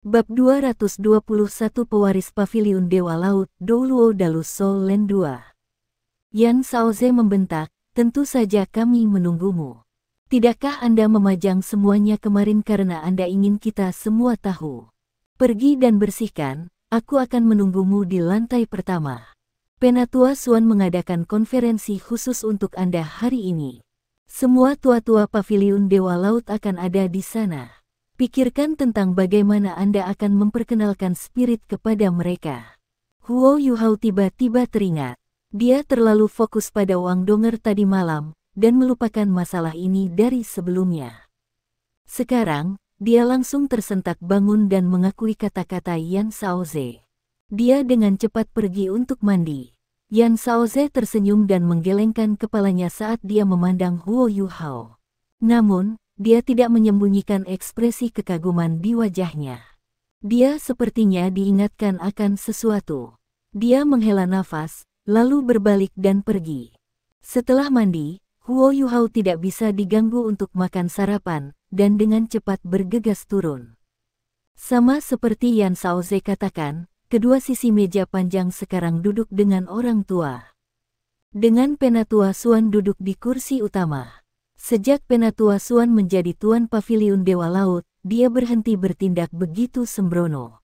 Bab 221 Pewaris Paviliun Dewa Laut, Douluo Dalus Soul Land 2. Yan Shaoze membentak, tentu saja kami menunggumu. Tidakkah Anda memajang semuanya kemarin karena Anda ingin kita semua tahu? Pergi dan bersihkan, aku akan menunggumu di lantai pertama. Penatua Suan mengadakan konferensi khusus untuk Anda hari ini. Semua tua-tua Paviliun Dewa Laut akan ada di sana. Pikirkan tentang bagaimana Anda akan memperkenalkan spirit kepada mereka. Huo Yuhao tiba-tiba teringat. Dia terlalu fokus pada Wang Donger tadi malam, dan melupakan masalah ini dari sebelumnya. Sekarang, dia langsung tersentak bangun dan mengakui kata-kata Yan Shaoze. Dia dengan cepat pergi untuk mandi. Yan Shaoze tersenyum dan menggelengkan kepalanya saat dia memandang Huo Yuhao. Namun, dia tidak menyembunyikan ekspresi kekaguman di wajahnya. Dia sepertinya diingatkan akan sesuatu. Dia menghela nafas, lalu berbalik dan pergi. Setelah mandi, Huo Yuhao tidak bisa diganggu untuk makan sarapan, dan dengan cepat bergegas turun. Sama seperti Yan Shaoze katakan, kedua sisi meja panjang sekarang duduk dengan orang tua. Dengan Penatua Suan duduk di kursi utama. Sejak Penatua Suan menjadi tuan Paviliun Dewa Laut, dia berhenti bertindak begitu sembrono.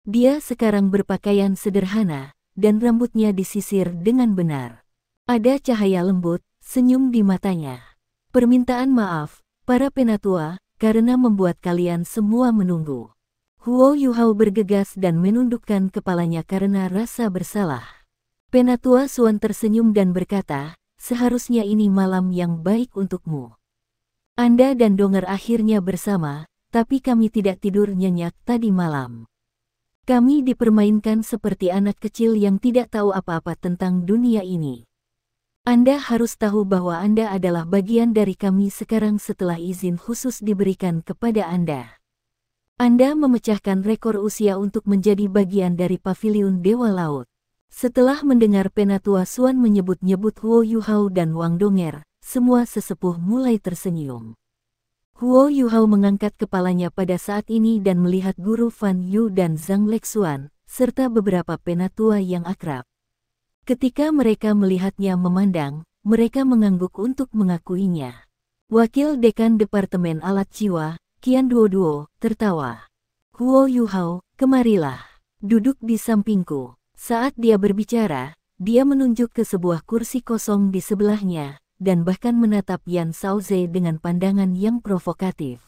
Dia sekarang berpakaian sederhana, dan rambutnya disisir dengan benar. Ada cahaya lembut, senyum di matanya. Permintaan maaf, para penatua, karena membuat kalian semua menunggu. Huo Yuhao bergegas dan menundukkan kepalanya karena rasa bersalah. Penatua Suan tersenyum dan berkata, seharusnya ini malam yang baik untukmu. Anda dan Donger akhirnya bersama, tapi kami tidak tidur nyenyak tadi malam. Kami dipermainkan seperti anak kecil yang tidak tahu apa-apa tentang dunia ini. Anda harus tahu bahwa Anda adalah bagian dari kami sekarang setelah izin khusus diberikan kepada Anda. Anda memecahkan rekor usia untuk menjadi bagian dari Paviliun Dewa Laut. Setelah mendengar Penatua Suan menyebut-nyebut Huo Yuhao dan Wang Donger, semua sesepuh mulai tersenyum. Huo Yuhao mengangkat kepalanya pada saat ini dan melihat Guru Fan Yu dan Zhang Lexuan, serta beberapa penatua yang akrab. Ketika mereka melihatnya memandang, mereka mengangguk untuk mengakuinya. Wakil Dekan Departemen Alat Jiwa, Qian Duoduo, tertawa. Huo Yuhao, kemarilah. Duduk di sampingku. Saat dia berbicara, dia menunjuk ke sebuah kursi kosong di sebelahnya, dan bahkan menatap Yan Shaoze dengan pandangan yang provokatif.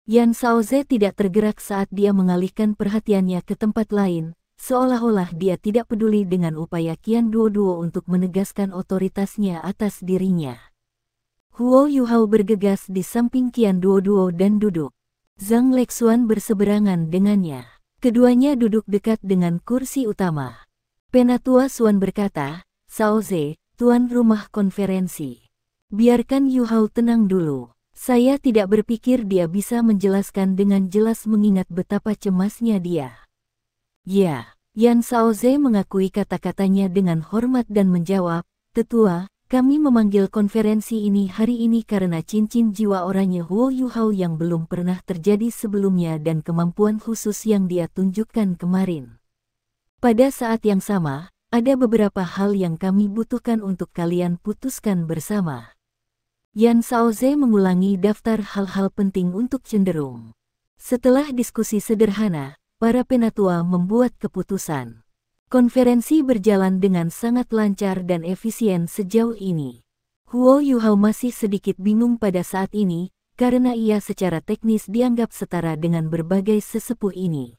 Yan Shaoze tidak tergerak saat dia mengalihkan perhatiannya ke tempat lain, seolah-olah dia tidak peduli dengan upaya Qian Duoduo untuk menegaskan otoritasnya atas dirinya. Huo Yuhao bergegas di samping Qian Duoduo dan duduk. Zhang Lexuan berseberangan dengannya. Keduanya duduk dekat dengan kursi utama. Penatua Suan berkata, Shaoze, tuan rumah konferensi. Biarkan Yuhao tenang dulu. Saya tidak berpikir dia bisa menjelaskan dengan jelas mengingat betapa cemasnya dia. Ya, Yan Shaoze mengakui kata-katanya dengan hormat dan menjawab, Tetua, kami memanggil konferensi ini hari ini karena cincin jiwa oranye Huo Yuhao yang belum pernah terjadi sebelumnya dan kemampuan khusus yang dia tunjukkan kemarin. Pada saat yang sama, ada beberapa hal yang kami butuhkan untuk kalian putuskan bersama. Yan Shaoze mengulangi daftar hal-hal penting untuk cenderung. Setelah diskusi sederhana, para penatua membuat keputusan. Konferensi berjalan dengan sangat lancar dan efisien sejauh ini. Huo Yuhao masih sedikit bingung pada saat ini, karena ia secara teknis dianggap setara dengan berbagai sesepuh ini.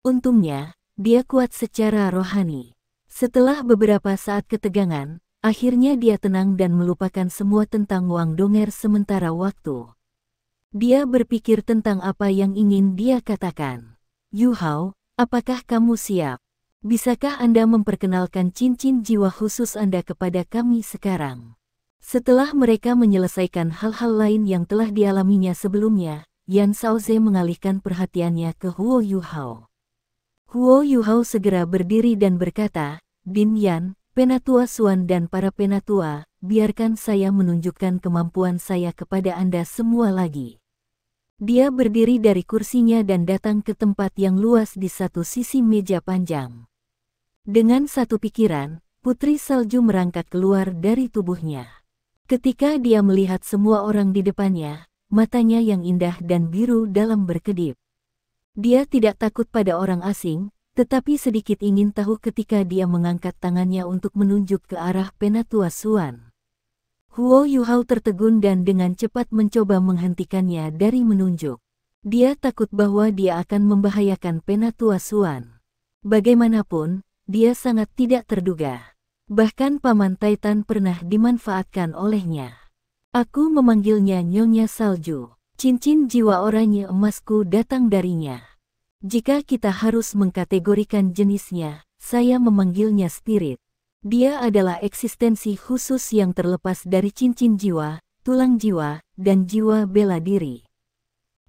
Untungnya, dia kuat secara rohani. Setelah beberapa saat ketegangan, akhirnya dia tenang dan melupakan semua tentang Wang Donger sementara waktu. Dia berpikir tentang apa yang ingin dia katakan. Yuhao, apakah kamu siap? Bisakah Anda memperkenalkan cincin jiwa khusus Anda kepada kami sekarang? Setelah mereka menyelesaikan hal-hal lain yang telah dialaminya sebelumnya, Yan Shaoze mengalihkan perhatiannya ke Huo Yuhao. Huo Yuhao segera berdiri dan berkata, Din Yan, Penatua Suan dan para penatua, biarkan saya menunjukkan kemampuan saya kepada Anda semua lagi. Dia berdiri dari kursinya dan datang ke tempat yang luas di satu sisi meja panjang. Dengan satu pikiran, Putri Salju merangkak keluar dari tubuhnya. Ketika dia melihat semua orang di depannya, matanya yang indah dan biru dalam berkedip. Dia tidak takut pada orang asing, tetapi sedikit ingin tahu ketika dia mengangkat tangannya untuk menunjuk ke arah Penatua Xuan. Huo Yuhao tertegun dan dengan cepat mencoba menghentikannya dari menunjuk. Dia takut bahwa dia akan membahayakan Penatua Xuan. Bagaimanapun, dia sangat tidak terduga. Bahkan Paman Titan pernah dimanfaatkan olehnya. Aku memanggilnya Nyonya Salju. Cincin jiwa oranye emasku datang darinya. Jika kita harus mengkategorikan jenisnya, saya memanggilnya spirit. Dia adalah eksistensi khusus yang terlepas dari cincin jiwa, tulang jiwa, dan jiwa bela diri.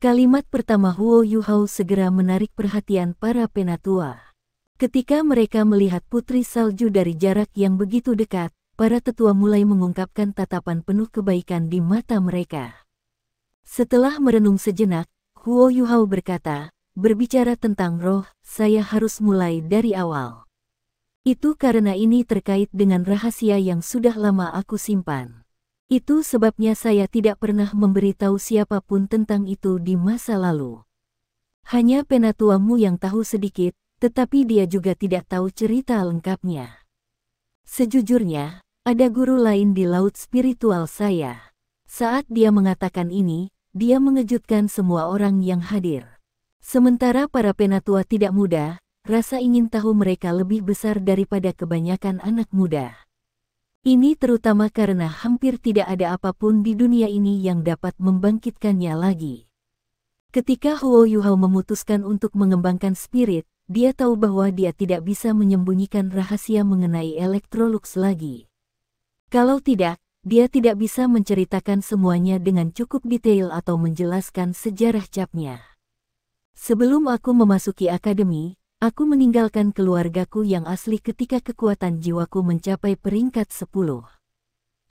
Kalimat pertama Huo Yuhao segera menarik perhatian para penatua. Ketika mereka melihat Putri Salju dari jarak yang begitu dekat, para tetua mulai mengungkapkan tatapan penuh kebaikan di mata mereka. Setelah merenung sejenak, Huo Yuhao berkata, berbicara tentang roh, saya harus mulai dari awal. Itu karena ini terkait dengan rahasia yang sudah lama aku simpan. Itu sebabnya saya tidak pernah memberitahu siapapun tentang itu di masa lalu. Hanya penatuamu yang tahu sedikit, tetapi dia juga tidak tahu cerita lengkapnya. Sejujurnya, ada guru lain di laut spiritual saya. Saat dia mengatakan ini, dia mengejutkan semua orang yang hadir. Sementara para penatua tidak muda, rasa ingin tahu mereka lebih besar daripada kebanyakan anak muda. Ini terutama karena hampir tidak ada apapun di dunia ini yang dapat membangkitkannya lagi. Ketika Huo Yuhao memutuskan untuk mengembangkan spirit, dia tahu bahwa dia tidak bisa menyembunyikan rahasia mengenai Electrolux lagi. Kalau tidak, dia tidak bisa menceritakan semuanya dengan cukup detail atau menjelaskan sejarah capnya. Sebelum aku memasuki akademi, aku meninggalkan keluargaku yang asli ketika kekuatan jiwaku mencapai peringkat 10.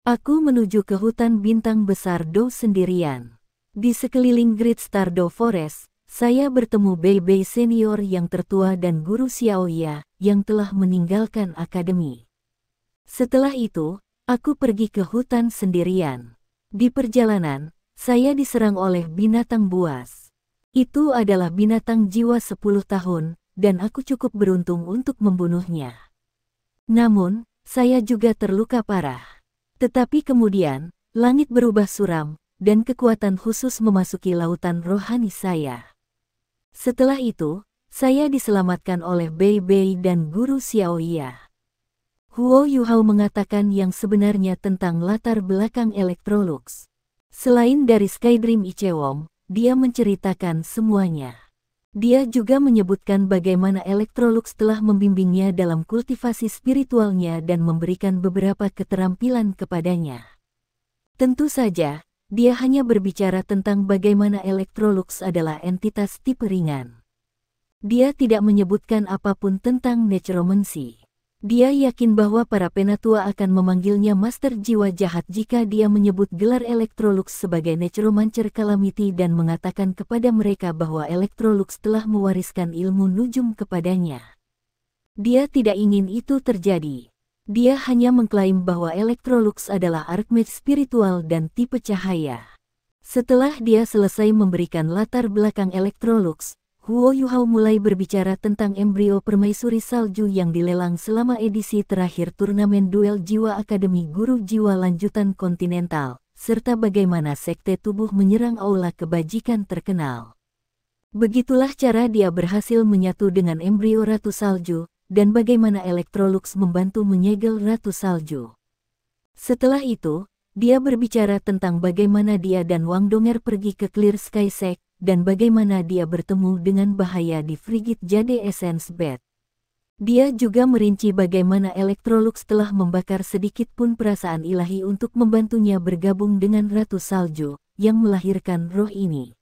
Aku menuju ke hutan bintang besar Do sendirian. Di sekeliling Great Star Do Forest, saya bertemu Bei senior yang tertua dan guru Xiaoya yang telah meninggalkan akademi. Setelah itu, aku pergi ke hutan sendirian. Di perjalanan, saya diserang oleh binatang buas. Itu adalah binatang jiwa 10 tahun, dan aku cukup beruntung untuk membunuhnya. Namun, saya juga terluka parah. Tetapi kemudian, langit berubah suram, dan kekuatan khusus memasuki lautan rohani saya. Setelah itu, saya diselamatkan oleh Bei dan guru Xiaoya. Huo Yuhao mengatakan yang sebenarnya tentang latar belakang Electrolux. Selain dari Skydream Ichewom, dia menceritakan semuanya. Dia juga menyebutkan bagaimana Electrolux telah membimbingnya dalam kultivasi spiritualnya dan memberikan beberapa keterampilan kepadanya. Tentu saja, dia hanya berbicara tentang bagaimana Electrolux adalah entitas tipe ringan. Dia tidak menyebutkan apapun tentang necromancy. Dia yakin bahwa para penatua akan memanggilnya Master Jiwa Jahat jika dia menyebut gelar Electrolux sebagai Necromancer Calamity dan mengatakan kepada mereka bahwa Electrolux telah mewariskan ilmu nujum kepadanya. Dia tidak ingin itu terjadi. Dia hanya mengklaim bahwa Electrolux adalah Archmage spiritual dan tipe cahaya. Setelah dia selesai memberikan latar belakang Electrolux, Huo Yuhao mulai berbicara tentang embrio permaisuri salju yang dilelang selama edisi terakhir turnamen duel jiwa Akademi Guru Jiwa Lanjutan Kontinental, serta bagaimana sekte tubuh menyerang aula kebajikan terkenal. Begitulah cara dia berhasil menyatu dengan embrio Ratu Salju, dan bagaimana Electrolux membantu menyegel Ratu Salju. Setelah itu, dia berbicara tentang bagaimana dia dan Wang Donger pergi ke Clear Sky Sect, dan bagaimana dia bertemu dengan bahaya di Frigid Jade Essence Bed. Dia juga merinci bagaimana Electrolux telah membakar sedikit pun perasaan ilahi untuk membantunya bergabung dengan Ratu Salju, yang melahirkan roh ini.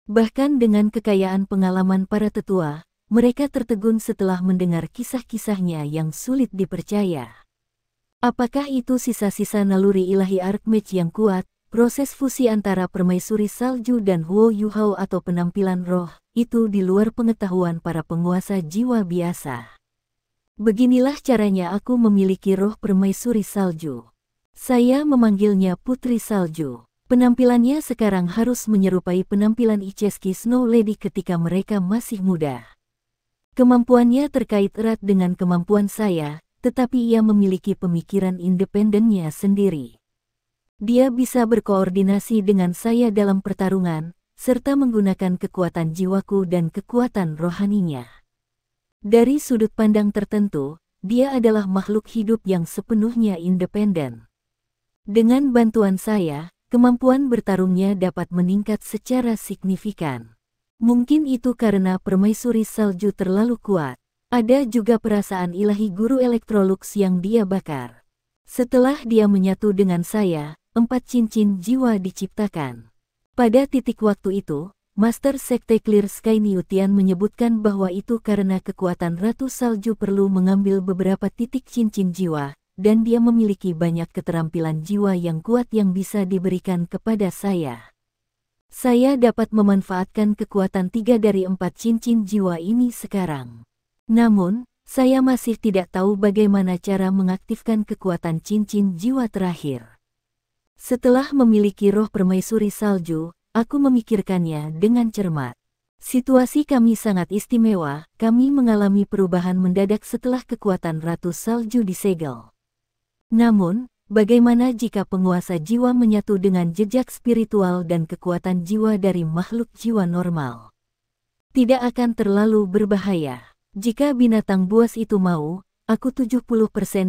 Bahkan dengan kekayaan pengalaman para tetua, mereka tertegun setelah mendengar kisah-kisahnya yang sulit dipercaya. Apakah itu sisa-sisa naluri ilahi Archmage yang kuat? proses fusi antara permaisuri salju dan Huo Yuhao atau penampilan roh, itu di luar pengetahuan para penguasa jiwa biasa. Beginilah caranya aku memiliki roh permaisuri salju. Saya memanggilnya Putri Salju. Penampilannya sekarang harus menyerupai penampilan Ichesky Snow Lady ketika mereka masih muda. Kemampuannya terkait erat dengan kemampuan saya, tetapi ia memiliki pemikiran independennya sendiri. Dia bisa berkoordinasi dengan saya dalam pertarungan, serta menggunakan kekuatan jiwaku dan kekuatan rohaninya. Dari sudut pandang tertentu, dia adalah makhluk hidup yang sepenuhnya independen. Dengan bantuan saya, kemampuan bertarungnya dapat meningkat secara signifikan. Mungkin itu karena permaisuri salju terlalu kuat. Ada juga perasaan ilahi guru Electrolux yang dia bakar. Setelah dia menyatu dengan saya, 4 cincin jiwa diciptakan. Pada titik waktu itu, Master Sekte Clear Sky Niutian menyebutkan bahwa itu karena kekuatan Ratu Salju perlu mengambil beberapa titik cincin jiwa, dan dia memiliki banyak keterampilan jiwa yang kuat yang bisa diberikan kepada saya. Saya dapat memanfaatkan kekuatan 3 dari 4 cincin jiwa ini sekarang. Namun, saya masih tidak tahu bagaimana cara mengaktifkan kekuatan cincin jiwa terakhir. Setelah memiliki roh permaisuri salju, aku memikirkannya dengan cermat. Situasi kami sangat istimewa, kami mengalami perubahan mendadak setelah kekuatan Ratu Salju disegel. Namun, bagaimana jika penguasa jiwa menyatu dengan jejak spiritual dan kekuatan jiwa dari makhluk jiwa normal? Tidak akan terlalu berbahaya. Jika binatang buas itu mau, aku 70%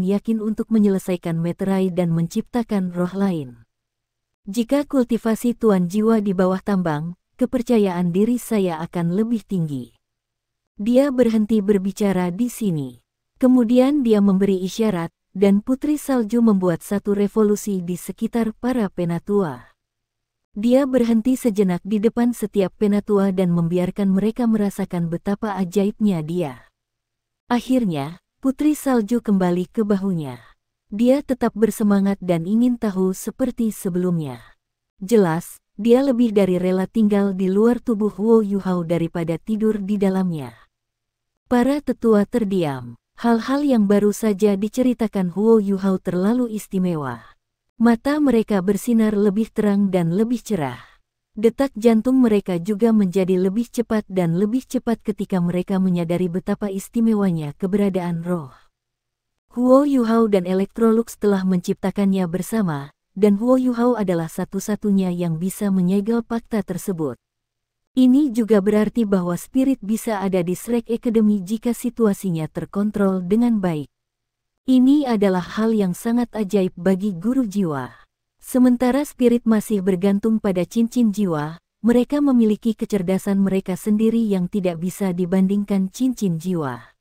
yakin untuk menyelesaikan meterai dan menciptakan roh lain. Jika kultivasi tuan jiwa di bawah tambang, kepercayaan diri saya akan lebih tinggi. Dia berhenti berbicara di sini. Kemudian dia memberi isyarat, dan Putri Salju membuat satu revolusi di sekitar para penatua. Dia berhenti sejenak di depan setiap penatua dan membiarkan mereka merasakan betapa ajaibnya dia. Akhirnya, Putri Salju kembali ke bahunya. Dia tetap bersemangat dan ingin tahu seperti sebelumnya. Jelas, dia lebih dari rela tinggal di luar tubuh Huo Yuhao daripada tidur di dalamnya. Para tetua terdiam. Hal-hal yang baru saja diceritakan Huo Yuhao terlalu istimewa. Mata mereka bersinar lebih terang dan lebih cerah. Detak jantung mereka juga menjadi lebih cepat dan lebih cepat ketika mereka menyadari betapa istimewanya keberadaan roh. Huo Yuhao dan Electrolux telah menciptakannya bersama, dan Huo Yuhao adalah satu-satunya yang bisa menyegel fakta tersebut. Ini juga berarti bahwa spirit bisa ada di Shrek Academy jika situasinya terkontrol dengan baik. Ini adalah hal yang sangat ajaib bagi guru jiwa. Sementara spirit masih bergantung pada cincin jiwa, mereka memiliki kecerdasan mereka sendiri yang tidak bisa dibandingkan cincin jiwa.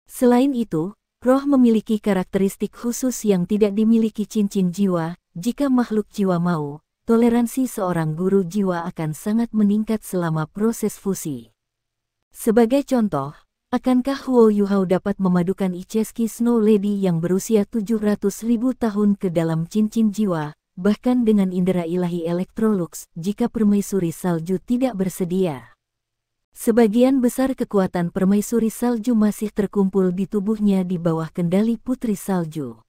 Selain itu, roh memiliki karakteristik khusus yang tidak dimiliki cincin jiwa. Jika makhluk jiwa mau, toleransi seorang guru jiwa akan sangat meningkat selama proses fusi. Sebagai contoh, akankah Huo Yuhao dapat memadukan Ichesky Snow Lady yang berusia 700.000 tahun ke dalam cincin jiwa, bahkan dengan indera ilahi Electrolux, jika permaisuri salju tidak bersedia? Sebagian besar kekuatan permaisuri salju masih terkumpul di tubuhnya di bawah kendali Putri Salju.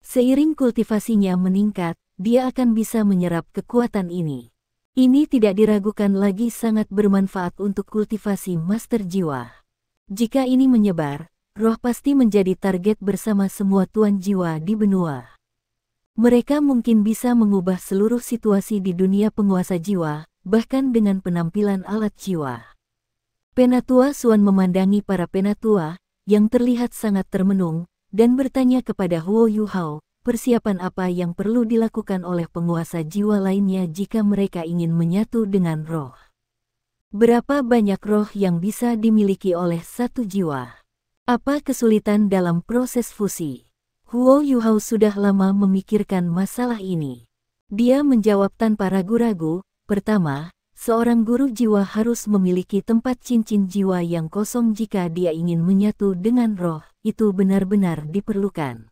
Seiring kultivasinya meningkat, dia akan bisa menyerap kekuatan ini. Ini tidak diragukan lagi sangat bermanfaat untuk kultivasi master jiwa. Jika ini menyebar, roh pasti menjadi target bersama semua tuan jiwa di benua. Mereka mungkin bisa mengubah seluruh situasi di dunia penguasa jiwa, bahkan dengan penampilan alat jiwa. Penatua Suan memandangi para penatua, yang terlihat sangat termenung, dan bertanya kepada Huo Yuhao, persiapan apa yang perlu dilakukan oleh penguasa jiwa lainnya jika mereka ingin menyatu dengan roh. Berapa banyak roh yang bisa dimiliki oleh satu jiwa? Apa kesulitan dalam proses fusi? Huo Yuhao sudah lama memikirkan masalah ini. Dia menjawab tanpa ragu-ragu, pertama, seorang guru jiwa harus memiliki tempat cincin jiwa yang kosong jika dia ingin menyatu dengan roh, itu benar-benar diperlukan.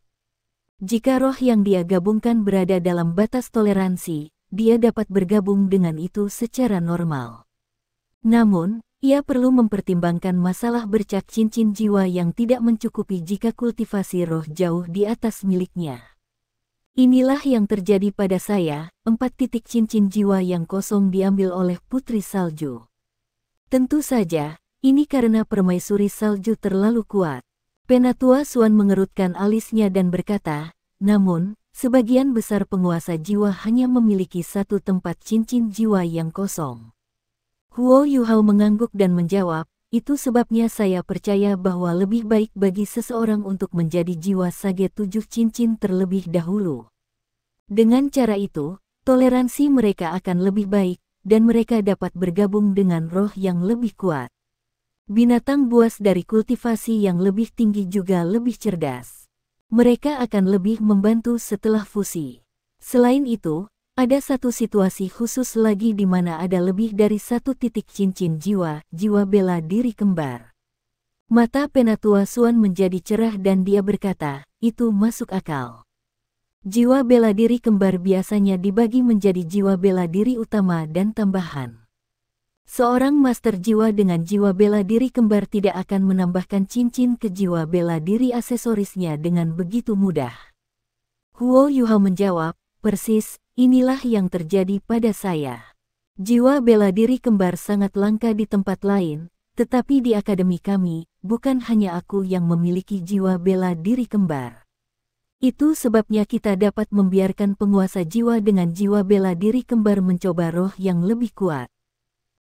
Jika roh yang dia gabungkan berada dalam batas toleransi, dia dapat bergabung dengan itu secara normal. Namun, ia perlu mempertimbangkan masalah bercak cincin jiwa yang tidak mencukupi jika kultivasi roh jauh di atas miliknya. Inilah yang terjadi pada saya, 4 titik cincin jiwa yang kosong diambil oleh Putri Salju. Tentu saja, ini karena permaisuri salju terlalu kuat. Penatua Suan mengerutkan alisnya dan berkata, namun, sebagian besar penguasa jiwa hanya memiliki 1 tempat cincin jiwa yang kosong. Huo Yuhao mengangguk dan menjawab, itu sebabnya saya percaya bahwa lebih baik bagi seseorang untuk menjadi jiwa sage 7 cincin terlebih dahulu. Dengan cara itu, toleransi mereka akan lebih baik, dan mereka dapat bergabung dengan roh yang lebih kuat. Binatang buas dari kultivasi yang lebih tinggi juga lebih cerdas. Mereka akan lebih membantu setelah fusi. Selain itu, ada satu situasi khusus lagi di mana ada lebih dari 1 titik cincin jiwa bela diri kembar. Mata Penatua Suan menjadi cerah dan dia berkata, itu masuk akal. Jiwa bela diri kembar biasanya dibagi menjadi jiwa bela diri utama dan tambahan. Seorang master jiwa dengan jiwa bela diri kembar tidak akan menambahkan cincin ke jiwa bela diri aksesorisnya dengan begitu mudah. Huo Yuhao menjawab, persis, inilah yang terjadi pada saya. Jiwa bela diri kembar sangat langka di tempat lain, tetapi di akademi kami, bukan hanya aku yang memiliki jiwa bela diri kembar. Itu sebabnya kita dapat membiarkan penguasa jiwa dengan jiwa bela diri kembar mencoba roh yang lebih kuat.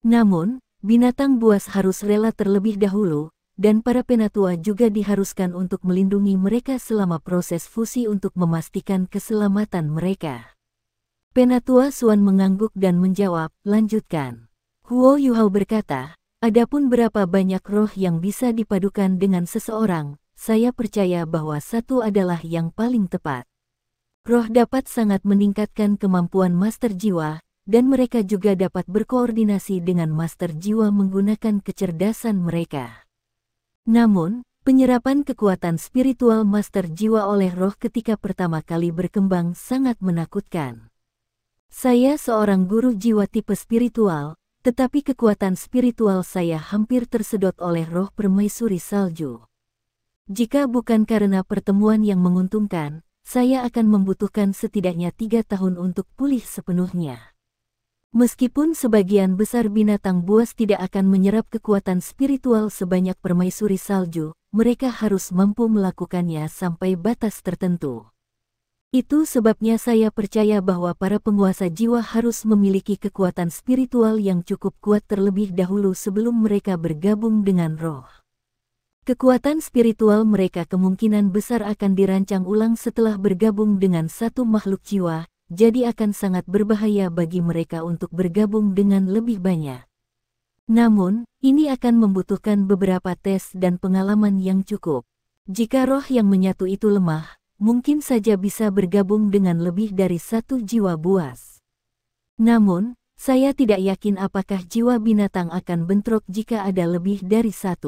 Namun, binatang buas harus rela terlebih dahulu, dan para penatua juga diharuskan untuk melindungi mereka selama proses fusi untuk memastikan keselamatan mereka. Penatua Suan mengangguk dan menjawab, lanjutkan. Huo Yuhao berkata, adapun berapa banyak roh yang bisa dipadukan dengan seseorang, saya percaya bahwa 1 adalah yang paling tepat. Roh dapat sangat meningkatkan kemampuan master jiwa, dan mereka juga dapat berkoordinasi dengan master jiwa menggunakan kecerdasan mereka. Namun, penyerapan kekuatan spiritual master jiwa oleh roh ketika pertama kali berkembang sangat menakutkan. Saya seorang guru jiwa tipe spiritual, tetapi kekuatan spiritual saya hampir tersedot oleh roh permaisuri salju. Jika bukan karena pertemuan yang menguntungkan, saya akan membutuhkan setidaknya 3 tahun untuk pulih sepenuhnya. Meskipun sebagian besar binatang buas tidak akan menyerap kekuatan spiritual sebanyak permaisuri salju, mereka harus mampu melakukannya sampai batas tertentu. Itu sebabnya saya percaya bahwa para penguasa jiwa harus memiliki kekuatan spiritual yang cukup kuat terlebih dahulu sebelum mereka bergabung dengan roh. Kekuatan spiritual mereka kemungkinan besar akan dirancang ulang setelah bergabung dengan 1 makhluk jiwa, jadi akan sangat berbahaya bagi mereka untuk bergabung dengan lebih banyak. Namun, ini akan membutuhkan beberapa tes dan pengalaman yang cukup. Jika roh yang menyatu itu lemah, mungkin saja bisa bergabung dengan lebih dari 1 jiwa buas. Namun, saya tidak yakin apakah jiwa binatang akan bentrok jika ada lebih dari 1.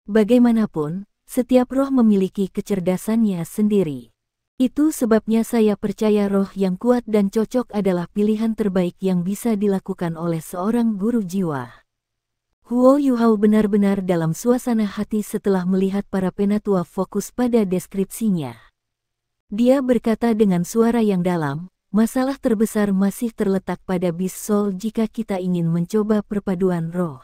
Bagaimanapun, setiap roh memiliki kecerdasannya sendiri. Itu sebabnya saya percaya roh yang kuat dan cocok adalah pilihan terbaik yang bisa dilakukan oleh seorang guru jiwa. Huo Yuhao benar-benar dalam suasana hati setelah melihat para penatua fokus pada deskripsinya. Dia berkata dengan suara yang dalam, masalah terbesar masih terletak pada Beast Soul jika kita ingin mencoba perpaduan roh.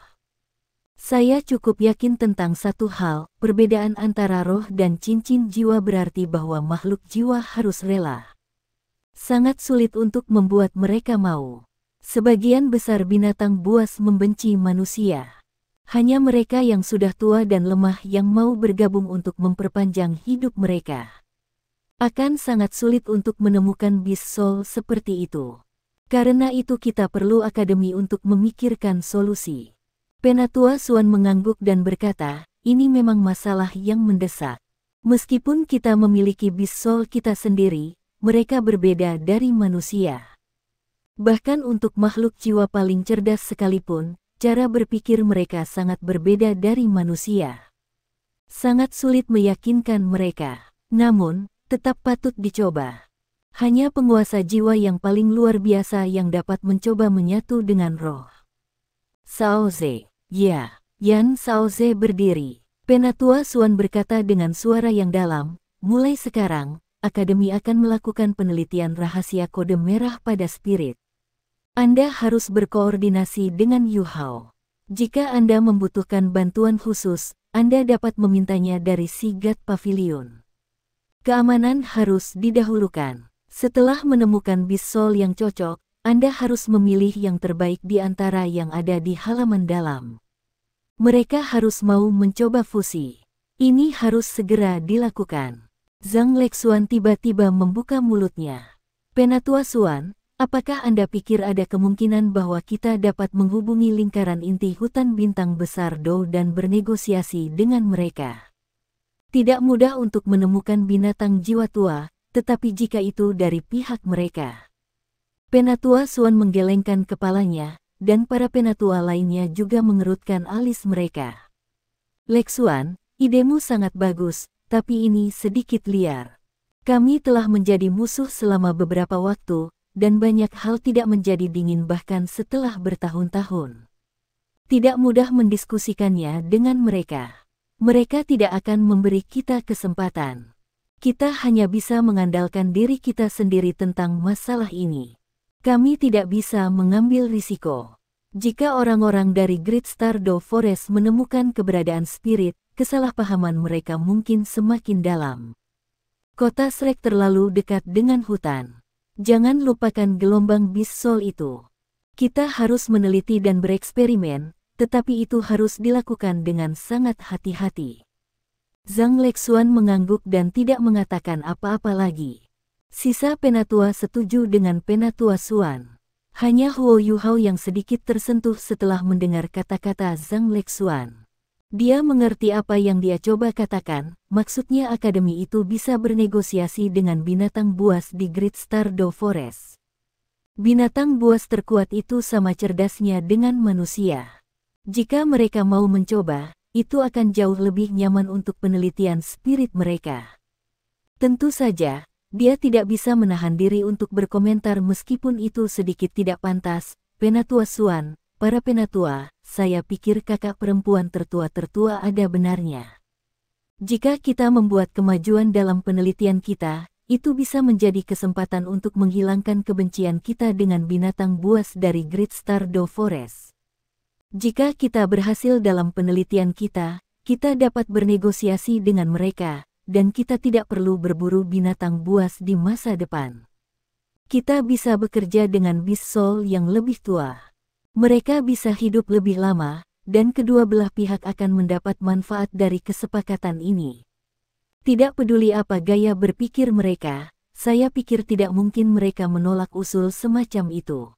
Saya cukup yakin tentang satu hal, perbedaan antara roh dan cincin jiwa berarti bahwa makhluk jiwa harus rela. Sangat sulit untuk membuat mereka mau. Sebagian besar binatang buas membenci manusia. Hanya mereka yang sudah tua dan lemah yang mau bergabung untuk memperpanjang hidup mereka. Akan sangat sulit untuk menemukan Beast Soul seperti itu. Karena itu kita perlu akademi untuk memikirkan solusi. Penatua Suan mengangguk dan berkata, ini memang masalah yang mendesak. Meskipun kita memiliki Beast Soul kita sendiri, mereka berbeda dari manusia. Bahkan untuk makhluk jiwa paling cerdas sekalipun, cara berpikir mereka sangat berbeda dari manusia. Sangat sulit meyakinkan mereka. Namun, tetap patut dicoba. Hanya penguasa jiwa yang paling luar biasa yang dapat mencoba menyatu dengan roh. Saoze, ya. Yan Saoze berdiri. Penatua Xuan berkata dengan suara yang dalam, mulai sekarang, Akademi akan melakukan penelitian rahasia kode merah pada spirit. Anda harus berkoordinasi dengan Yu Hao. Jika Anda membutuhkan bantuan khusus, Anda dapat memintanya dari si God Pavilion. Keamanan harus didahulukan. Setelah menemukan Beast Soul yang cocok, Anda harus memilih yang terbaik di antara yang ada di halaman dalam. Mereka harus mau mencoba fusi. Ini harus segera dilakukan. Zhang Lexuan tiba-tiba membuka mulutnya. Penatua Xuan, apakah Anda pikir ada kemungkinan bahwa kita dapat menghubungi lingkaran inti hutan bintang besar Dou dan bernegosiasi dengan mereka? Tidak mudah untuk menemukan binatang jiwa tua, tetapi jika itu dari pihak mereka. Penatua Xuan menggelengkan kepalanya, dan para penatua lainnya juga mengerutkan alis mereka. Lexuan, idemu sangat bagus, tapi ini sedikit liar. Kami telah menjadi musuh selama beberapa waktu, dan banyak hal tidak menjadi dingin bahkan setelah bertahun-tahun. Tidak mudah mendiskusikannya dengan mereka. Mereka tidak akan memberi kita kesempatan. Kita hanya bisa mengandalkan diri kita sendiri tentang masalah ini. Kami tidak bisa mengambil risiko. Jika orang-orang dari Great Star Dou Forest menemukan keberadaan spirit, kesalahpahaman mereka mungkin semakin dalam. Kota Shrek terlalu dekat dengan hutan. Jangan lupakan gelombang Beast Soul itu. Kita harus meneliti dan bereksperimen, tetapi itu harus dilakukan dengan sangat hati-hati. Zhang Lexuan mengangguk dan tidak mengatakan apa-apa lagi. Sisa penatua setuju dengan penatua Xuan. Hanya Huo Yuhao yang sedikit tersentuh setelah mendengar kata-kata Zhang Lexuan. Dia mengerti apa yang dia coba katakan, maksudnya akademi itu bisa bernegosiasi dengan binatang buas di Great Star Dou Forest. Binatang buas terkuat itu sama cerdasnya dengan manusia. Jika mereka mau mencoba, itu akan jauh lebih nyaman untuk penelitian spirit mereka. Tentu saja, dia tidak bisa menahan diri untuk berkomentar meskipun itu sedikit tidak pantas. Penatua Xuan, para penatua, saya pikir kakak perempuan tertua-tertua ada benarnya. Jika kita membuat kemajuan dalam penelitian kita, itu bisa menjadi kesempatan untuk menghilangkan kebencian kita dengan binatang buas dari Great Star Dou Forest. Jika kita berhasil dalam penelitian kita, kita dapat bernegosiasi dengan mereka, dan kita tidak perlu berburu binatang buas di masa depan. Kita bisa bekerja dengan Beast Soul yang lebih tua. Mereka bisa hidup lebih lama, dan kedua belah pihak akan mendapat manfaat dari kesepakatan ini. Tidak peduli apa gaya berpikir mereka, saya pikir tidak mungkin mereka menolak usul semacam itu.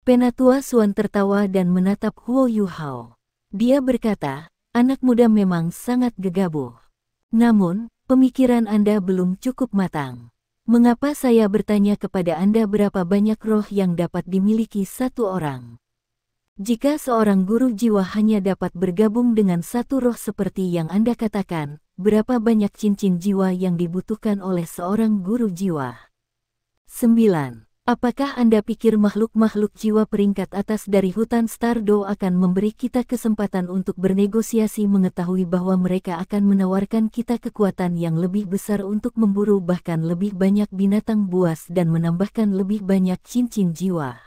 Penatua Xuan tertawa dan menatap Huo Yuhao. Dia berkata, anak muda memang sangat gegabah. Namun, pemikiran Anda belum cukup matang. Mengapa saya bertanya kepada Anda berapa banyak roh yang dapat dimiliki satu orang? Jika seorang guru jiwa hanya dapat bergabung dengan satu roh seperti yang Anda katakan, berapa banyak cincin jiwa yang dibutuhkan oleh seorang guru jiwa? 9. Apakah Anda pikir makhluk-makhluk jiwa peringkat atas dari hutan Star Dou akan memberi kita kesempatan untuk bernegosiasi mengetahui bahwa mereka akan menawarkan kita kekuatan yang lebih besar untuk memburu bahkan lebih banyak binatang buas dan menambahkan lebih banyak cincin jiwa?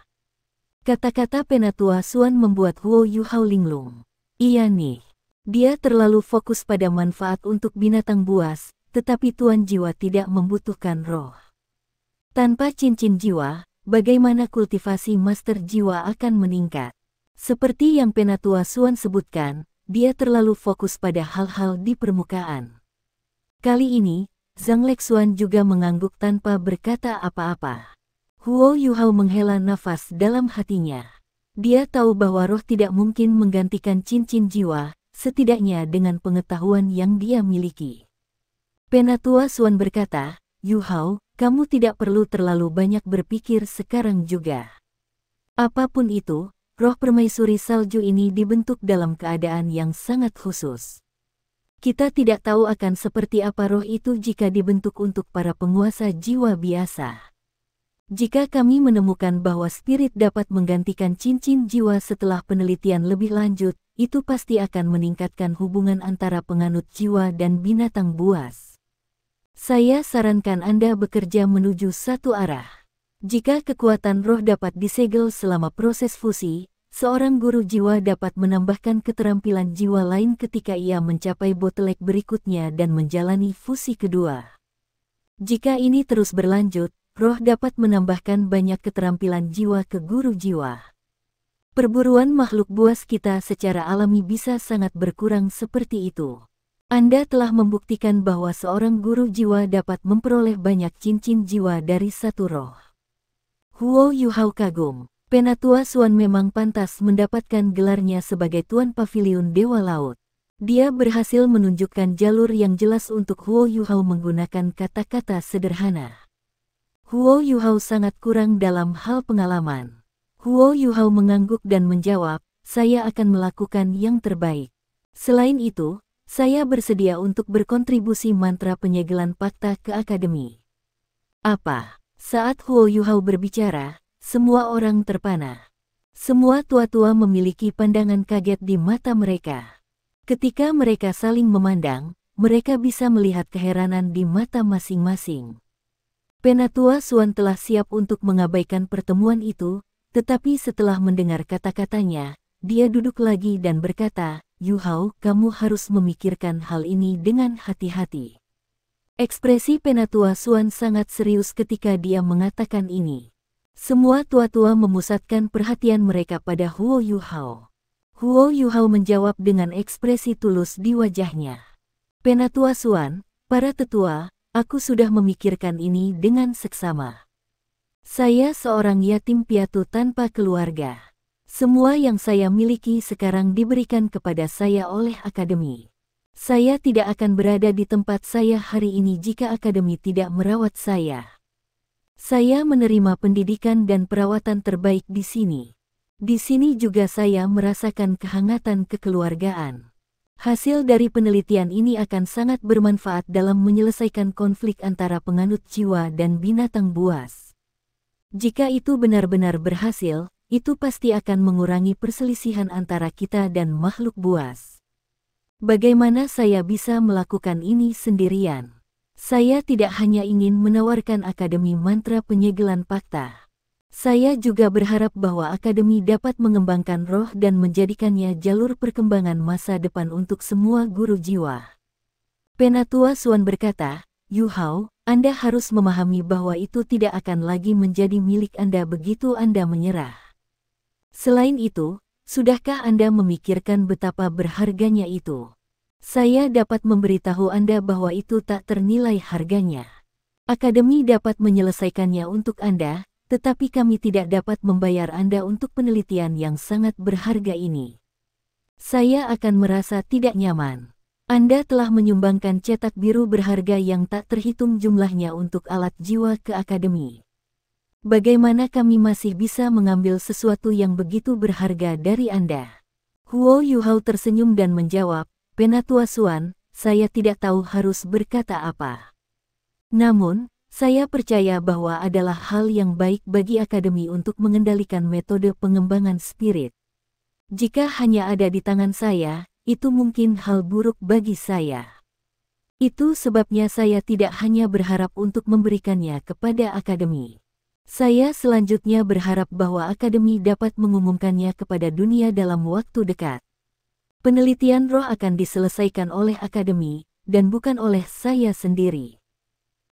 Kata-kata penatua Xuan membuat Huo Yuhao linglung. Iya nih. Dia terlalu fokus pada manfaat untuk binatang buas, tetapi tuan jiwa tidak membutuhkan roh. Tanpa cincin jiwa, bagaimana kultivasi master jiwa akan meningkat? Seperti yang penatua Xuan sebutkan, dia terlalu fokus pada hal-hal di permukaan. Kali ini, Zhang Lexuan juga mengangguk tanpa berkata apa-apa. Huo Yuhao menghela nafas dalam hatinya. Dia tahu bahwa roh tidak mungkin menggantikan cincin jiwa, setidaknya dengan pengetahuan yang dia miliki. Penatua Xuan berkata, Yuhao, kamu tidak perlu terlalu banyak berpikir sekarang juga. Apapun itu, roh permaisuri salju ini dibentuk dalam keadaan yang sangat khusus. Kita tidak tahu akan seperti apa roh itu jika dibentuk untuk para penguasa jiwa biasa. Jika kami menemukan bahwa spirit dapat menggantikan cincin jiwa setelah penelitian lebih lanjut, itu pasti akan meningkatkan hubungan antara penganut jiwa dan binatang buas. Saya sarankan Anda bekerja menuju satu arah. Jika kekuatan roh dapat disegel selama proses fusi, seorang guru jiwa dapat menambahkan keterampilan jiwa lain ketika ia mencapai bottleneck berikutnya dan menjalani fusi kedua. Jika ini terus berlanjut, roh dapat menambahkan banyak keterampilan jiwa ke guru jiwa. Perburuan makhluk buas kita secara alami bisa sangat berkurang seperti itu. Anda telah membuktikan bahwa seorang guru jiwa dapat memperoleh banyak cincin jiwa dari satu roh. Huo Yuhao kagum. Penatua Xuan memang pantas mendapatkan gelarnya sebagai Tuan Paviliun Dewa Laut. Dia berhasil menunjukkan jalur yang jelas untuk Huo Yuhao menggunakan kata-kata sederhana. Huo Yuhao sangat kurang dalam hal pengalaman. Huo Yuhao mengangguk dan menjawab, saya akan melakukan yang terbaik. Selain itu, saya bersedia untuk berkontribusi mantra penyegelan fakta ke akademi. Apa? Saat Huo Yuhao berbicara, semua orang terpana. Semua tua-tua memiliki pandangan kaget di mata mereka. Ketika mereka saling memandang, mereka bisa melihat keheranan di mata masing-masing. Penatua Xuan telah siap untuk mengabaikan pertemuan itu, tetapi setelah mendengar kata-katanya, dia duduk lagi dan berkata, Yuhao, kamu harus memikirkan hal ini dengan hati-hati. Ekspresi Penatua Xuan sangat serius ketika dia mengatakan ini. Semua tua-tua memusatkan perhatian mereka pada Huo Yuhao. Huo Yuhao menjawab dengan ekspresi tulus di wajahnya. Penatua Xuan, para tetua, aku sudah memikirkan ini dengan seksama. Saya seorang yatim piatu tanpa keluarga. Semua yang saya miliki sekarang diberikan kepada saya oleh akademi. Saya tidak akan berada di tempat saya hari ini jika akademi tidak merawat saya. Saya menerima pendidikan dan perawatan terbaik di sini. Di sini juga saya merasakan kehangatan kekeluargaan. Hasil dari penelitian ini akan sangat bermanfaat dalam menyelesaikan konflik antara penganut jiwa dan binatang buas. Jika itu benar-benar berhasil, itu pasti akan mengurangi perselisihan antara kita dan makhluk buas. Bagaimana saya bisa melakukan ini sendirian? Saya tidak hanya ingin menawarkan Akademi Mantra Penyegelan Fakta. Saya juga berharap bahwa Akademi dapat mengembangkan roh dan menjadikannya jalur perkembangan masa depan untuk semua guru jiwa. Penatua Xuan berkata, Yuhao, Anda harus memahami bahwa itu tidak akan lagi menjadi milik Anda begitu Anda menyerah. Selain itu, sudahkah Anda memikirkan betapa berharganya itu? Saya dapat memberitahu Anda bahwa itu tak ternilai harganya. Akademi dapat menyelesaikannya untuk Anda, tetapi kami tidak dapat membayar Anda untuk penelitian yang sangat berharga ini. Saya akan merasa tidak nyaman. Anda telah menyumbangkan cetak biru berharga yang tak terhitung jumlahnya untuk alat jiwa ke Akademi. Bagaimana kami masih bisa mengambil sesuatu yang begitu berharga dari Anda? Huo Yuhao tersenyum dan menjawab, Penatua Xuan, saya tidak tahu harus berkata apa. Namun, saya percaya bahwa adalah hal yang baik bagi Akademi untuk mengendalikan metode pengembangan spirit. Jika hanya ada di tangan saya, itu mungkin hal buruk bagi saya. Itu sebabnya saya tidak hanya berharap untuk memberikannya kepada Akademi. Saya selanjutnya berharap bahwa Akademi dapat mengumumkannya kepada dunia dalam waktu dekat. Penelitian roh akan diselesaikan oleh Akademi, dan bukan oleh saya sendiri.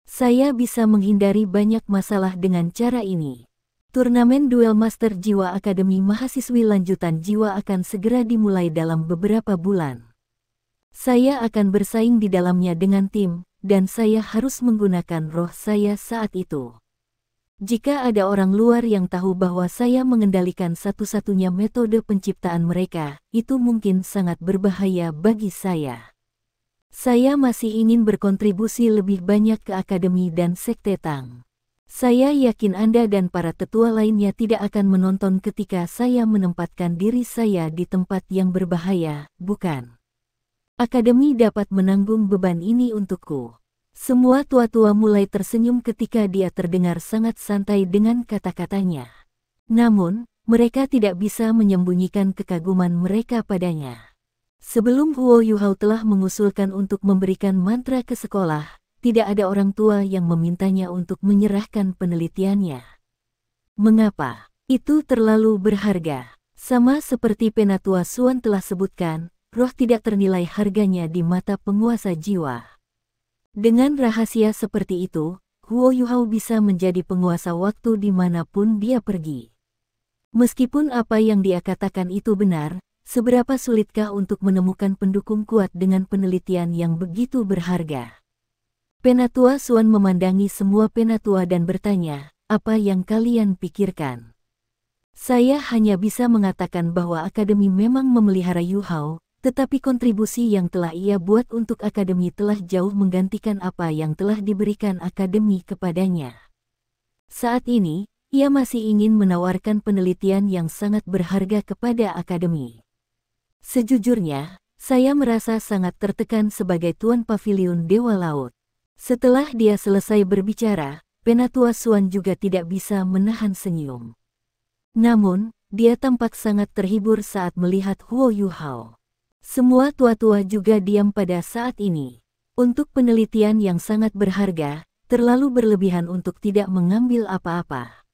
Saya bisa menghindari banyak masalah dengan cara ini. Turnamen Duel Master Jiwa Akademi Mahasiswi Lanjutan Jiwa akan segera dimulai dalam beberapa bulan. Saya akan bersaing di dalamnya dengan tim, dan saya harus menggunakan roh saya saat itu. Jika ada orang luar yang tahu bahwa saya mengendalikan satu-satunya metode penciptaan mereka, itu mungkin sangat berbahaya bagi saya. Saya masih ingin berkontribusi lebih banyak ke Akademi dan Sekte Tang. Saya yakin Anda dan para tetua lainnya tidak akan menonton ketika saya menempatkan diri saya di tempat yang berbahaya, bukan? Akademi dapat menanggung beban ini untukku. Semua tua-tua mulai tersenyum ketika dia terdengar sangat santai dengan kata-katanya. Namun, mereka tidak bisa menyembunyikan kekaguman mereka padanya. Sebelum Huo Yuhao telah mengusulkan untuk memberikan mantra ke sekolah, tidak ada orang tua yang memintanya untuk menyerahkan penelitiannya. Mengapa? Itu terlalu berharga. Sama seperti Penatua Xuan telah sebutkan, roh tidak ternilai harganya di mata penguasa jiwa. Dengan rahasia seperti itu, Huo Yuhao bisa menjadi penguasa waktu dimanapun dia pergi. Meskipun apa yang dia katakan itu benar, seberapa sulitkah untuk menemukan pendukung kuat dengan penelitian yang begitu berharga? Penatua Xuan memandangi semua penatua dan bertanya, apa yang kalian pikirkan? Saya hanya bisa mengatakan bahwa akademi memang memelihara Yuhao, tetapi kontribusi yang telah ia buat untuk akademi telah jauh menggantikan apa yang telah diberikan akademi kepadanya. Saat ini, ia masih ingin menawarkan penelitian yang sangat berharga kepada akademi. Sejujurnya, saya merasa sangat tertekan sebagai Tuan Paviliun Dewa Laut. Setelah dia selesai berbicara, Penatua Xuan juga tidak bisa menahan senyum. Namun, dia tampak sangat terhibur saat melihat Huo Yuhao. Semua tua-tua juga diam pada saat ini. Untuk penelitian yang sangat berharga, terlalu berlebihan untuk tidak mengambil apa-apa.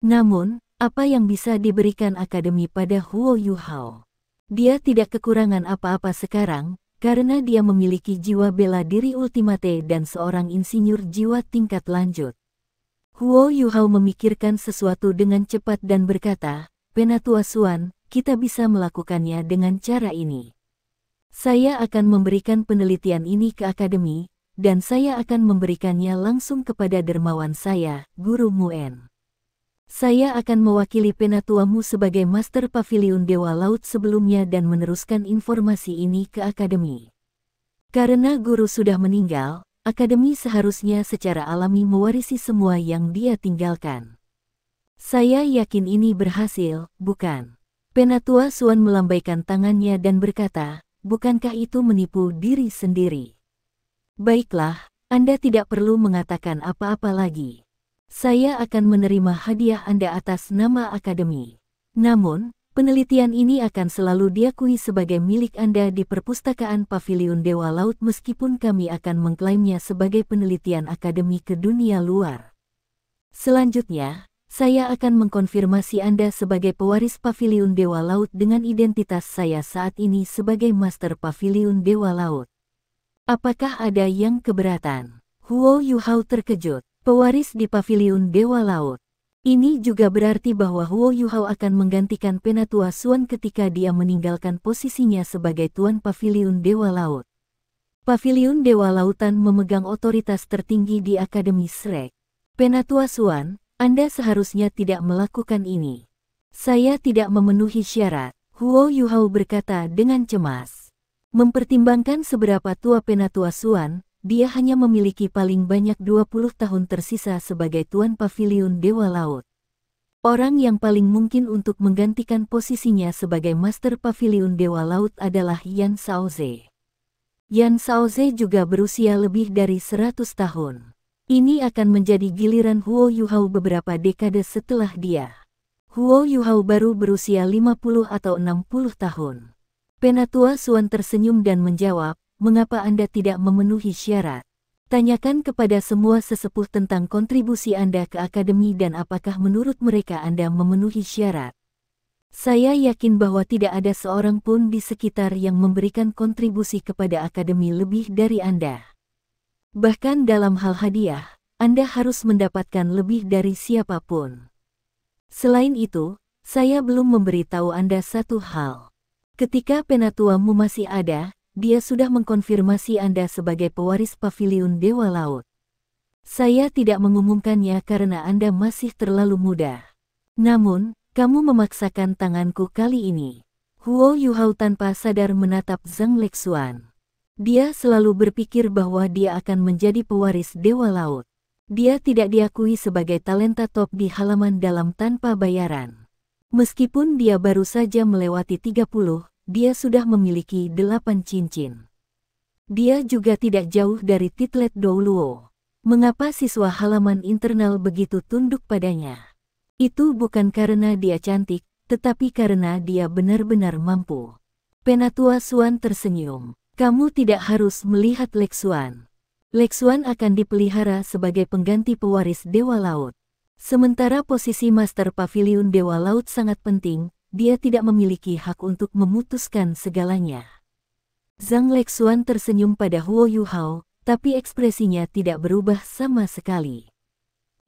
Namun, apa yang bisa diberikan akademi pada Huo Yuhao? Dia tidak kekurangan apa-apa sekarang, karena dia memiliki jiwa bela diri ultimate dan seorang insinyur jiwa tingkat lanjut. Huo Yuhao memikirkan sesuatu dengan cepat dan berkata, Penatua Xuan, kita bisa melakukannya dengan cara ini. Saya akan memberikan penelitian ini ke akademi, dan saya akan memberikannya langsung kepada dermawan saya, Guru Muen. Saya akan mewakili penatuamu sebagai Master Paviliun Dewa Laut sebelumnya dan meneruskan informasi ini ke akademi. Karena guru sudah meninggal, akademi seharusnya secara alami mewarisi semua yang dia tinggalkan. Saya yakin ini berhasil, bukan? Penatua Xuan melambaikan tangannya dan berkata, bukankah itu menipu diri sendiri? Baiklah, Anda tidak perlu mengatakan apa-apa lagi. Saya akan menerima hadiah Anda atas nama akademi. Namun, penelitian ini akan selalu diakui sebagai milik Anda di perpustakaan Paviliun Dewa Laut meskipun kami akan mengklaimnya sebagai penelitian akademi ke dunia luar. Selanjutnya, saya akan mengkonfirmasi Anda sebagai pewaris Paviliun Dewa Laut dengan identitas saya saat ini sebagai Master Paviliun Dewa Laut. Apakah ada yang keberatan? Huo Yuhao terkejut. Pewaris di Paviliun Dewa Laut. Ini juga berarti bahwa Huo Yuhao akan menggantikan Penatua Xuan ketika dia meninggalkan posisinya sebagai Tuan Paviliun Dewa Laut. Paviliun Dewa Lautan memegang otoritas tertinggi di Akademi Shrek. Penatua Xuan, Anda seharusnya tidak melakukan ini. Saya tidak memenuhi syarat, Huo Yuhao berkata dengan cemas. Mempertimbangkan seberapa tua Penatua Xuan, dia hanya memiliki paling banyak 20 tahun tersisa sebagai Tuan Paviliun Dewa Laut. Orang yang paling mungkin untuk menggantikan posisinya sebagai Master Paviliun Dewa Laut adalah Yan Shaoze. Yan Shaoze juga berusia lebih dari 100 tahun. Ini akan menjadi giliran Huo Yuhao beberapa dekade setelah dia. Huo Yuhao baru berusia 50 atau 60 tahun. Penatua Xuan tersenyum dan menjawab, mengapa Anda tidak memenuhi syarat? Tanyakan kepada semua sesepuh tentang kontribusi Anda ke akademi dan apakah menurut mereka Anda memenuhi syarat. Saya yakin bahwa tidak ada seorang pun di sekitar yang memberikan kontribusi kepada akademi lebih dari Anda. Bahkan dalam hal hadiah, Anda harus mendapatkan lebih dari siapapun. Selain itu, saya belum memberitahu Anda satu hal. Ketika penatuamu masih ada, dia sudah mengkonfirmasi Anda sebagai pewaris Paviliun Dewa Laut. Saya tidak mengumumkannya karena Anda masih terlalu muda. Namun, kamu memaksakan tanganku kali ini. Huo Yuhao tanpa sadar menatap Zhang Lexuan. Dia selalu berpikir bahwa dia akan menjadi pewaris Dewa Laut. Dia tidak diakui sebagai talenta top di halaman dalam tanpa bayaran. Meskipun dia baru saja melewati 30, dia sudah memiliki 8 cincin. Dia juga tidak jauh dari titlet Douluo. Mengapa siswa halaman internal begitu tunduk padanya? Itu bukan karena dia cantik, tetapi karena dia benar-benar mampu. Penatua Xuan tersenyum. Kamu tidak harus melihat Lexuan. Lexuan akan dipelihara sebagai pengganti pewaris Dewa Laut. Sementara posisi Master Paviliun Dewa Laut sangat penting, dia tidak memiliki hak untuk memutuskan segalanya. Zhang Lexuan tersenyum pada Huo Yuhao, tapi ekspresinya tidak berubah sama sekali.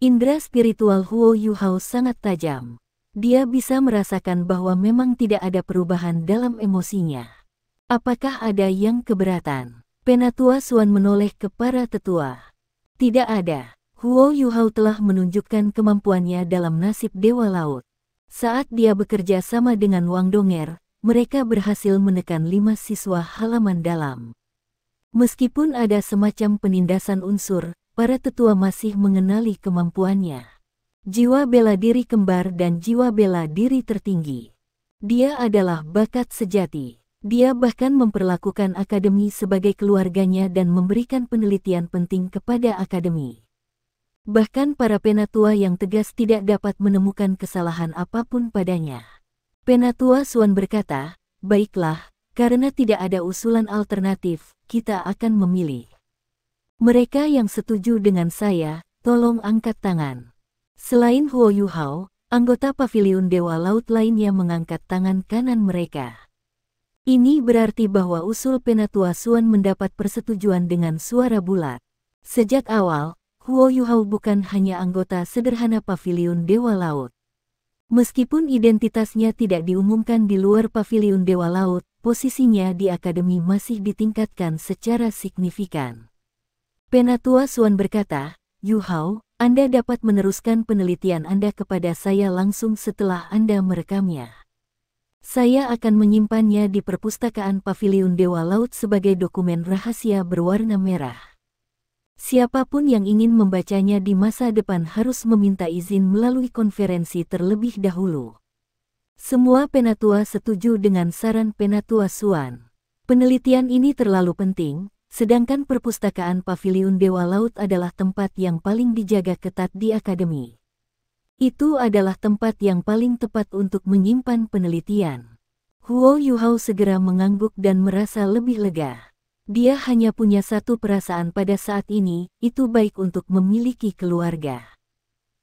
Indra spiritual Huo Yuhao sangat tajam. Dia bisa merasakan bahwa memang tidak ada perubahan dalam emosinya. Apakah ada yang keberatan? Penatua Xuan menoleh ke para tetua. Tidak ada. Huo Yuhao telah menunjukkan kemampuannya dalam nasib Dewa Laut. Saat dia bekerja sama dengan Wang Donger, mereka berhasil menekan 5 siswa halaman dalam. Meskipun ada semacam penindasan unsur, para tetua masih mengenali kemampuannya. Jiwa bela diri kembar dan jiwa bela diri tertinggi. Dia adalah bakat sejati. Dia bahkan memperlakukan akademi sebagai keluarganya dan memberikan penelitian penting kepada akademi. Bahkan para penatua yang tegas tidak dapat menemukan kesalahan apapun padanya. Penatua Xuan berkata, baiklah, karena tidak ada usulan alternatif, kita akan memilih. Mereka yang setuju dengan saya, tolong angkat tangan. Selain Huo Yuhao, anggota Paviliun Dewa Laut lainnya mengangkat tangan kanan mereka. Ini berarti bahwa usul Penatua Xuan mendapat persetujuan dengan suara bulat. Sejak awal, Huo Yuhao bukan hanya anggota sederhana Paviliun Dewa Laut. Meskipun identitasnya tidak diumumkan di luar Paviliun Dewa Laut, posisinya di akademi masih ditingkatkan secara signifikan. Penatua Xuan berkata, Yuhao, Anda dapat meneruskan penelitian Anda kepada saya langsung setelah Anda merekamnya. Saya akan menyimpannya di perpustakaan Paviliun Dewa Laut sebagai dokumen rahasia berwarna merah. Siapapun yang ingin membacanya di masa depan harus meminta izin melalui konferensi terlebih dahulu. Semua penatua setuju dengan saran Penatua Xuan. Penelitian ini terlalu penting, sedangkan perpustakaan Paviliun Dewa Laut adalah tempat yang paling dijaga ketat di akademi. Itu adalah tempat yang paling tepat untuk menyimpan penelitian. Huo Yuhao segera mengangguk dan merasa lebih lega. Dia hanya punya satu perasaan pada saat ini, itu baik untuk memiliki keluarga.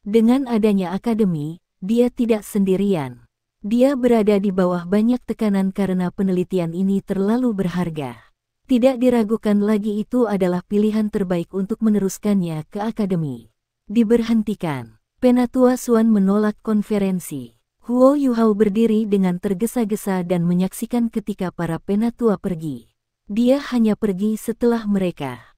Dengan adanya akademi, dia tidak sendirian. Dia berada di bawah banyak tekanan karena penelitian ini terlalu berharga. Tidak diragukan lagi itu adalah pilihan terbaik untuk meneruskannya ke akademi. Diberhentikan. Penatua Xuan menolak konferensi. Huo Yuhao berdiri dengan tergesa-gesa dan menyaksikan ketika para penatua pergi. Dia hanya pergi setelah mereka.